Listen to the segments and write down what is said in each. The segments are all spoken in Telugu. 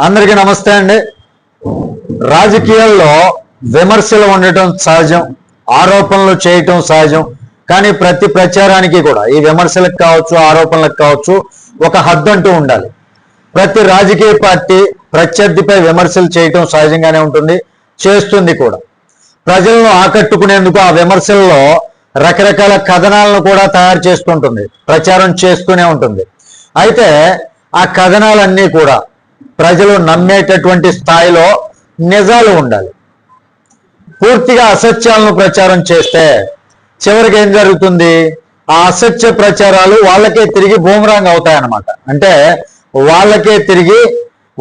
అందరికీ నమస్తే అండి. రాజకీయాల్లో విమర్శలు ఉండటం సహజం, ఆరోపణలు చేయటం సహజం. కానీ ప్రతి ప్రచారానికి కూడా ఈ విమర్శలకు కావచ్చు, ఆరోపణలకు కావచ్చు ఒక హద్దు అంటూ ఉండాలి. ప్రతి రాజకీయ పార్టీ ప్రత్యర్థిపై విమర్శలు చేయటం సహజంగానే ఉంటుంది, చేస్తుంది కూడా. ప్రజలను ఆకట్టుకునేందుకు ఆ విమర్శల్లో రకరకాల కథనాలను కూడా తయారు చేస్తుంటుంది, ప్రచారం చేస్తూనే ఉంటుంది. అయితే ఆ కథనాలన్నీ కూడా ప్రజలు నమ్మేటటువంటి స్థాయిలో నిజాలు ఉండాలి. పూర్తిగా అసత్యాలను ప్రచారం చేస్తే చివరికి ఏం జరుగుతుంది? ఆ అసత్య ప్రచారాలు వాళ్ళకే తిరిగి బూమరాంగ్ అవుతాయన్నమాట. అంటే వాళ్ళకే తిరిగి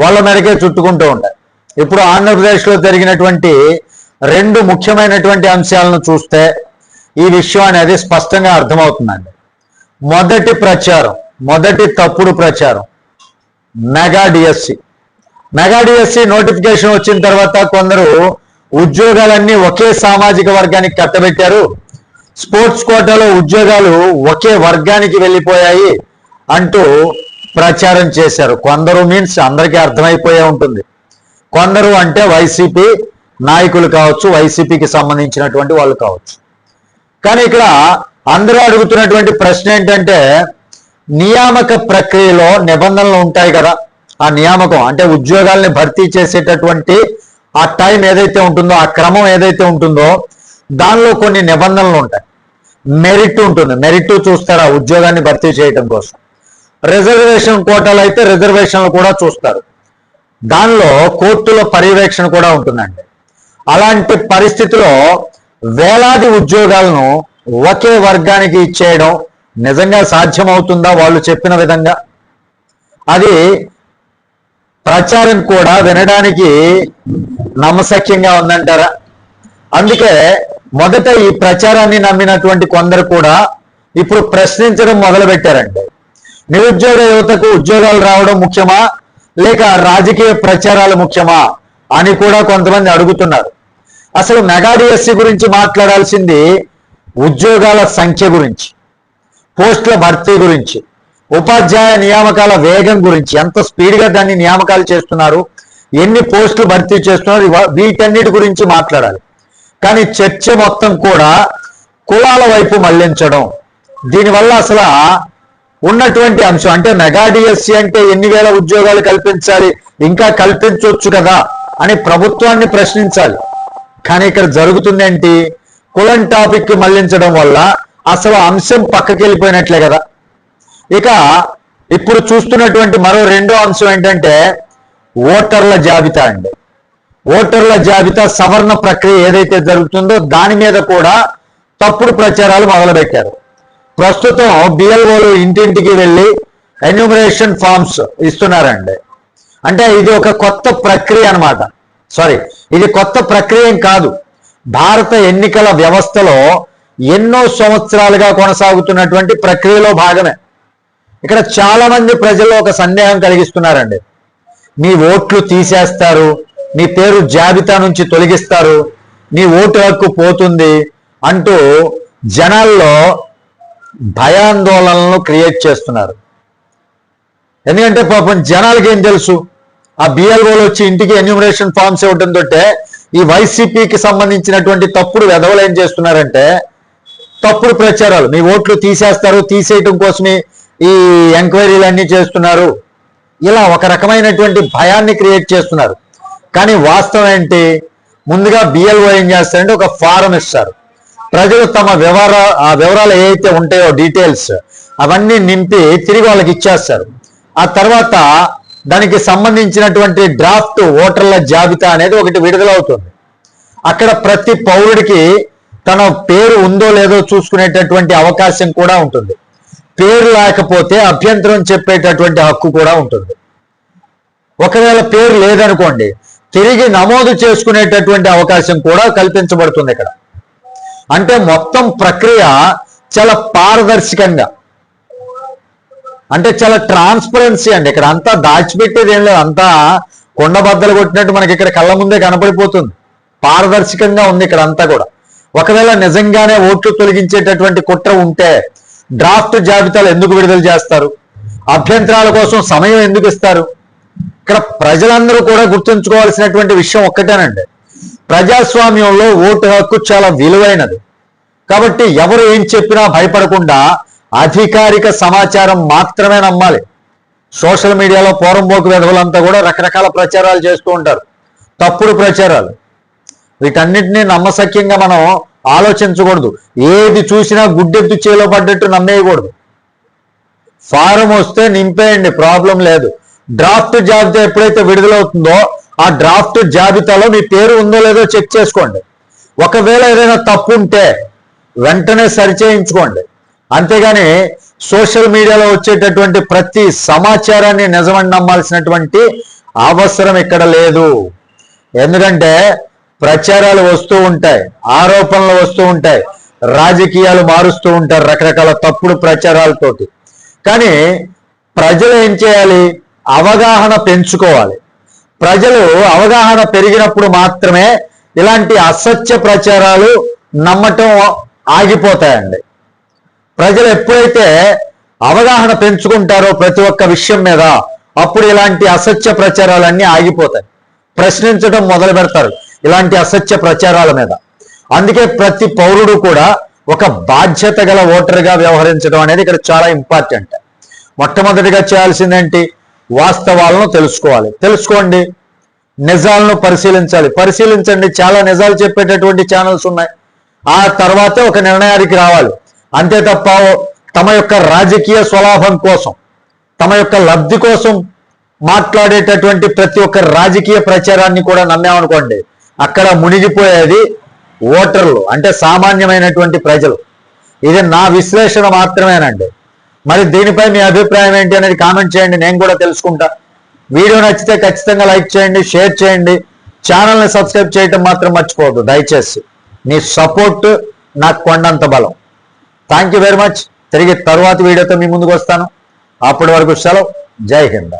వాళ్ళ మీదకే చుట్టుకుంటూ ఉంటాయి. ఇప్పుడు ఆంధ్రప్రదేశ్లో జరిగినటువంటి రెండు ముఖ్యమైనటువంటి అంశాలను చూస్తే ఈ విషయం అనేది స్పష్టంగా అర్థమవుతుందండి. మొదటి తప్పుడు ప్రచారం మెగా డిఎస్సి నోటిఫికేషన్ వచ్చిన తర్వాత కొందరు ఉద్యోగాలన్నీ ఒకే సామాజిక వర్గానికి కట్టబెట్టారు, స్పోర్ట్స్ కోటాలో ఉద్యోగాలు ఒకే వర్గానికి వెళ్ళిపోయాయి అంటూ ప్రచారం చేశారు. కొందరు మీన్స్ అందరికీ అర్థమైపోయే ఉంటుంది. కొందరు అంటే వైసీపీ నాయకులు కావచ్చు, వైసీపీకి సంబంధించినటువంటి వాళ్ళు కావచ్చు. కానీ ఇక్కడ అందరూ అడుగుతున్నటువంటి ప్రశ్న ఏంటంటే, నియామక ప్రక్రియలో నిబంధనలు ఉంటాయి కదా. ఆ నియామకం అంటే ఉద్యోగాల్ని భర్తీ చేసేటటువంటి ఆ టైం ఏదైతే ఉంటుందో, ఆ క్రమం ఏదైతే ఉంటుందో దానిలో కొన్ని నిబంధనలు ఉంటాయి. మెరిట్ ఉంటుంది, మెరిట్ చూస్తారు ఆ ఉద్యోగాన్ని భర్తీ చేయడం కోసం. రిజర్వేషన్ కోటాలు అయితే రిజర్వేషన్లు కూడా చూస్తారు. దానిలో కోర్టుల పర్యవేక్షణ కూడా ఉంటుందండి. అలాంటి పరిస్థితిలో వేలాది ఉద్యోగాలను ఒకే వర్గానికి ఇచ్చేయడం నిజంగా సాధ్యమవుతుందా వాళ్ళు చెప్పిన విధంగా? అది ప్రచారం కూడా వినడానికి నమ్మశక్యంగా ఉందంటారా? అందుకే మొదట ఈ ప్రచారాన్ని నమ్మినటువంటి కొందరు కూడా ఇప్పుడు ప్రశ్నించడం మొదలుపెట్టారండి. నిరుద్యోగ యువతకు ఉద్యోగాలు రావడం ముఖ్యమా, లేక రాజకీయ ప్రచారాలు ముఖ్యమా అని కూడా కొంతమంది అడుగుతున్నారు. అసలు మెగా డిఎస్సి గురించి మాట్లాడాల్సింది ఉద్యోగాల సంఖ్య గురించి, పోస్టుల భర్తీ గురించి, ఉపాధ్యాయ నియామకాల వేగం గురించి, ఎంత స్పీడ్గా దాన్ని నియామకాలు చేస్తున్నారు, ఎన్ని పోస్టులు భర్తీ చేస్తున్నారు, వీటన్నిటి గురించి మాట్లాడాలి. కానీ చర్చ మొత్తం కూడా కులాల వైపు మళ్లించడం, దీనివల్ల అసలు ఉన్నటువంటి అంశం అంటే మెగా డిఎస్సి అంటే ఎన్ని వేల ఉద్యోగాలు కల్పించాలి, ఇంకా కల్పించవచ్చు కదా అని ప్రభుత్వాన్ని ప్రశ్నించాలి. కానీ ఇక్కడ జరుగుతుంది ఏంటి? కులం టాపిక్ మళ్లించడం వల్ల అసలు అంశం పక్కకి వెళ్ళిపోయినట్లే కదా. ఇక ఇప్పుడు చూస్తున్నటువంటి మరో రెండో అంశం ఏంటంటే ఓటర్ల జాబితా అండి. ఓటర్ల జాబితా సవరణ ప్రక్రియ ఏదైతే జరుగుతుందో దాని మీద కూడా తప్పుడు ప్రచారాలు మొదలుపెట్టారు. ప్రస్తుతం బిఎల్ఓలు ఇంటింటికి వెళ్ళి ఎన్యూమరేషన్ ఫామ్స్ ఇస్తున్నారండి. అంటే ఇది ఒక కొత్త ప్రక్రియ అన్నమాట. ఇది కొత్త ప్రక్రియ ఏం కాదు. భారత ఎన్నికల వ్యవస్థలో ఎన్నో సంవత్సరాలుగా కొనసాగుతున్నటువంటి ప్రక్రియలో భాగమే. ఇక్కడ చాలా మంది ప్రజల్లో ఒక సందేహం కలిగిస్తున్నారండి. నీ ఓట్లు తీసేస్తారు, నీ పేరు జాబితా నుంచి తొలగిస్తారు, నీ ఓటు హక్కు పోతుంది అంటూ జనాల్లో భయాందోళనలను క్రియేట్ చేస్తున్నారు. ఎందుకంటే పాపం జనాలకి ఏం తెలుసు? ఆ బిఎల్ఓలు వచ్చి ఇంటికి ఎన్యూమరేషన్ ఫామ్స్ ఇవ్వడంతో ఈ వైసీపీకి సంబంధించినటువంటి తప్పుడు వెధవలు ఏం చేస్తున్నారంటే తప్పుడు ప్రచారాలు, మీ ఓట్లు తీసేస్తారు, తీసేయటం కోసమే ఈ ఎంక్వైరీలు అన్నీ చేస్తున్నారు, ఇలా ఒక రకమైనటువంటి భయాన్ని క్రియేట్ చేస్తున్నారు. కానీ వాస్తవం ఏంటి? ముందుగా బిఎల్ఓ ఏం చేస్తారంటే ఒక ఫారం ఇస్తారు. ప్రజలు తమ వివరాలు ఏవైతే ఉంటాయో డీటెయిల్స్ అవన్నీ నింపి తిరిగి వాళ్ళకి ఇచ్చేస్తారు. ఆ తర్వాత దానికి సంబంధించినటువంటి డ్రాఫ్ట్ ఓటర్ల జాబితా అనేది ఒకటి విడుదలవుతుంది. అక్కడ ప్రతి పౌరుడికి తన పేరు ఉందో లేదో చూసుకునేటటువంటి అవకాశం కూడా ఉంటుంది. పేరు లేకపోతే అభ్యంతరం చెప్పేటటువంటి హక్కు కూడా ఉంటుంది. ఒకవేళ పేరు లేదనుకోండి, తిరిగి నమోదు చేసుకునేటటువంటి అవకాశం కూడా కల్పించబడుతుంది ఇక్కడ. అంటే మొత్తం ప్రక్రియ చాలా పారదర్శకంగా, అంటే చాలా ట్రాన్స్పరెన్సీ అండి. ఇక్కడ అంతా దాచిపెట్టేది ఏం లేదు, అంతా కొండబద్దలు కొట్టినట్టు మనకి ఇక్కడ కళ్ళ ముందే కనపడిపోతుంది. పారదర్శకంగా ఉంది ఇక్కడ అంతా కూడా. ఒకవేళ నిజంగానే ఓట్లు తొలగించేటటువంటి కుట్ర ఉంటే డ్రాఫ్ట్ జాబితాలు ఎందుకు విడుదల చేస్తారు? అభ్యంతరాల కోసం సమయం ఎందుకు ఇస్తారు? ఇక్కడ ప్రజలందరూ కూడా గుర్తుంచుకోవాల్సినటువంటి విషయం ఒక్కటేనండి, ప్రజాస్వామ్యంలో ఓటు హక్కు చాలా విలువైనది. కాబట్టి ఎవరు ఏం చెప్పినా భయపడకుండా అధికారిక సమాచారం మాత్రమే నమ్మాలి. సోషల్ మీడియాలో పోరంబోకు విధవులంతా కూడా రకరకాల ప్రచారాలు చేస్తూ ఉంటారు, తప్పుడు ప్రచారాలు. వీటన్నిటినీ నమ్మశక్యంగా మనం ఆలోచించకూడదు. ఏది చూసినా గుడ్డెత్తు చేలో పడ్డట్టు నమ్మేయకూడదు. ఫారం వస్తే నింపేయండి, ప్రాబ్లం లేదు. డ్రాఫ్ట్ జాబితా ఎప్పుడైతే విడుదలవుతుందో ఆ డ్రాఫ్ట్ జాబితాలో మీ పేరు ఉందో లేదో చెక్ చేసుకోండి. ఒకవేళ ఏదైనా తప్పు ఉంటే వెంటనే సరిచేయించుకోండి. అంతేగాని సోషల్ మీడియాలో వచ్చేటటువంటి ప్రతి సమాచారాన్ని నిజమని నమ్మాల్సినటువంటి అవసరం ఇక్కడ లేదు. ఎందుకంటే ప్రచారాలు వస్తూ ఉంటాయి, ఆరోపణలు వస్తూ ఉంటాయి, రాజకీయాలు మారుస్తూ ఉంటారు రకరకాల తప్పుడు ప్రచారాలతోటి. కానీ ప్రజలు ఏం చేయాలి? అవగాహన పెంచుకోవాలి. ప్రజలు అవగాహన పెరిగినప్పుడు మాత్రమే ఇలాంటి అసత్య ప్రచారాలు నమ్మటం ఆగిపోతాయండి. ప్రజలు ఎప్పుడైతే అవగాహన పెంచుకుంటారో ప్రతి ఒక్క విషయం మీద, అప్పుడు ఇలాంటి అసత్య ప్రచారాలన్నీ ఆగిపోతాయి. ప్రశ్నించడం మొదలు పెడతారు ఇలాంటి అసత్య ప్రచారాల మీద. అందుకే ప్రతి పౌరుడు కూడా ఒక బాధ్యత గల ఓటర్గా వ్యవహరించడం అనేది ఇక్కడ చాలా ఇంపార్టెంట్. మొట్టమొదటిగా చేయాల్సిందేంటి? వాస్తవాలను తెలుసుకోండి, నిజాలను పరిశీలించండి. చాలా నిజాలు చెప్పేటటువంటి ఛానల్స్ ఉన్నాయి. ఆ తర్వాతే ఒక నిర్ణయానికి రావాలి. అంతే తప్ప తమ యొక్క రాజకీయ స్వలాభం కోసం, తమ యొక్క లబ్ధి కోసం మాట్లాడేటటువంటి ప్రతి ఒక్క రాజకీయ ప్రచారాన్ని కూడా నమ్మామనుకోండి, అక్కడ మునిగిపోయేది ఓటర్లు, అంటే సామాన్యమైనటువంటి ప్రజలు. ఇది నా విశ్లేషణ మాత్రమేనండి. మరి దీనిపై మీ అభిప్రాయం ఏంటి అనేది కామెంట్ చేయండి, నేను కూడా తెలుసుకుంటా. వీడియో నచ్చితే ఖచ్చితంగా లైక్ చేయండి, షేర్ చేయండి, ఛానల్ని సబ్స్క్రైబ్ చేయటం మాత్రం మర్చిపోవద్దు దయచేసి. మీ సపోర్ట్ నాకు కొండంత బలం. Thank you very much. తిరిగి తరువాతి వీడియోతో మీ ముందుకు వస్తాను. అప్పటి వరకు సెలవు. జై హింద్.